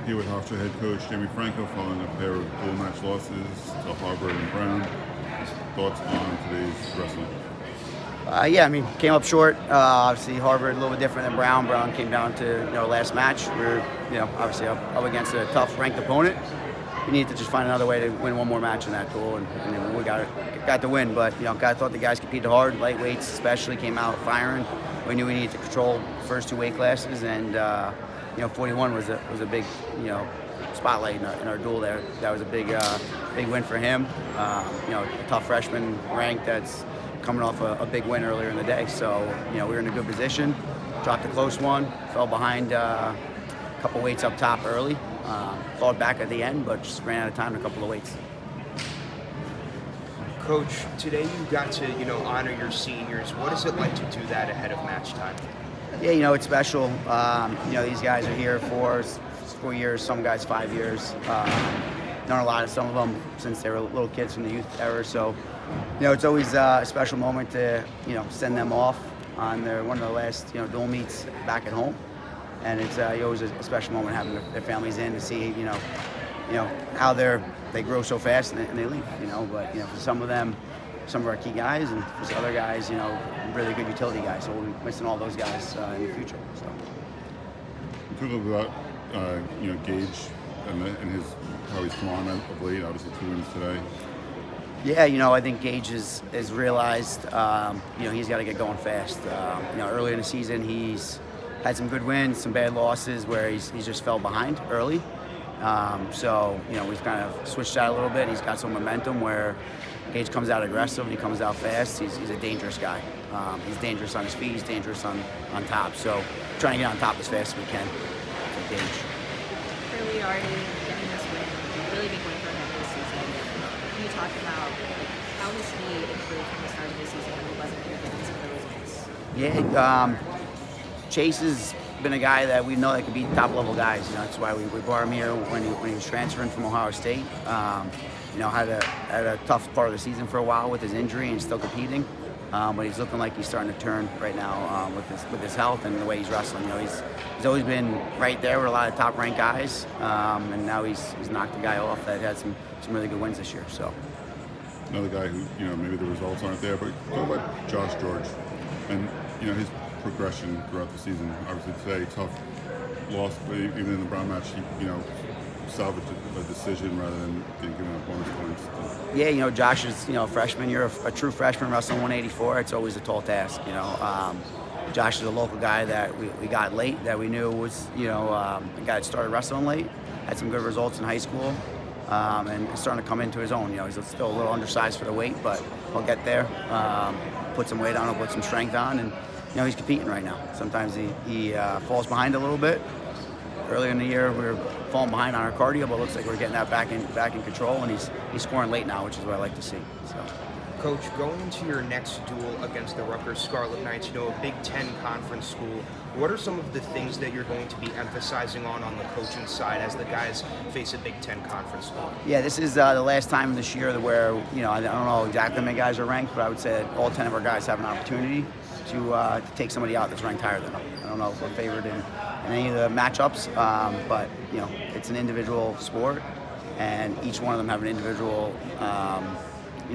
Here with Hofstra head coach Jamie Franco following a pair of dual match losses to Harvard and Brown. Thoughts on today's wrestling? Yeah, I mean, came up short. Obviously, Harvard a little bit different than Brown. Brown came down to last match. We were obviously up against a tough ranked opponent. We needed to just find another way to win one more match in that duel, and we got the win. But I thought the guys competed hard. Lightweights especially came out firing. We knew we needed to control the first two weight classes, and 41 was a big spotlight in our duel there. That was a big win for him. A tough freshman rank that's coming off a big win earlier in the day. So we were in a good position. Dropped a close one. Fell behind a couple weights up top early. Clawed back at the end, but just ran out of time in a couple of weights. Coach, today you got to honor your seniors. What is it like to do that ahead of match time? Yeah, it's special. These guys are here for 4 years, some guys 5 years. Known a lot of some of them since they were little kids from the youth era. So, it's always a special moment to send them off on one of the last dual meets back at home, and it's always a special moment having their families in to see how they grow so fast and they leave. But for some of them, some of our key guys, and for some other guys, really good utility guys. So we'll be missing all those guys in the future. So. Talk a little about Gage and how he's come on of late. Obviously 2 wins today. Yeah, I think Gage has realized he's got to get going fast. Earlier in the season he's had some good wins, some bad losses where he's just fell behind early. So we've kind of switched out a little bit. He's got some momentum where Gage comes out aggressive and he comes out fast. He's a dangerous guy. He's dangerous on his feet. He's dangerous on top. So trying to get on top as fast as we can for Gage. Clearly already getting this win, really big win for him this season. Can you talk about how has he improved from the start of the season when he wasn't here getting some of those wins? Yeah, Chase has been a guy that we know that could be top-level guys. That's why we brought him here when he was transferring from Ohio State. Had a tough part of the season for a while with his injury and still competing. But he's looking like he's starting to turn right now with his health and the way he's wrestling. He's always been right there with a lot of top-ranked guys, and now he's knocked the guy off that had some really good wins this year. So Another guy who maybe the results aren't there, but talk about Josh George and his progression throughout the season. Obviously today, tough loss, but even in the Brown match, he salvaged a decision rather than getting given up bonus points. Yeah, Josh is a freshman. You're a true freshman wrestling 184. It's always a tall task. Josh is a local guy that we got late that we knew was a guy that started wrestling late, had some good results in high school, and is starting to come into his own. He's still a little undersized for the weight, but he'll get there. Put some weight on, he'll put some strength on, and he's competing right now. Sometimes he falls behind a little bit. Earlier in the year, we were falling behind on our cardio, but it looks like we're getting that back in control, and he's scoring late now, which is what I like to see. So. Coach, going into your next duel against the Rutgers Scarlet Knights, a Big Ten conference school, what are some of the things that you're going to be emphasizing on the coaching side as the guys face a Big Ten conference school? Yeah, this is the last time this year where, I don't know exactly how many guys are ranked, but I would say that all 10 of our guys have an opportunity to take somebody out that's ranked higher than them. I don't know if we're favored in any of the matchups, but it's an individual sport, and each one of them have an individual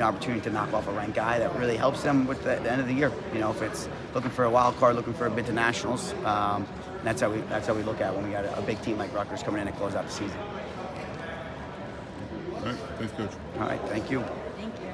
opportunity to knock off a ranked guy that really helps them with the end of the year. If it's looking for a wild card, looking for a bid to nationals, that's how we look at it when we got a big team like Rutgers coming in to close out the season. All right, thanks, Coach. All right, thank you. Thank you.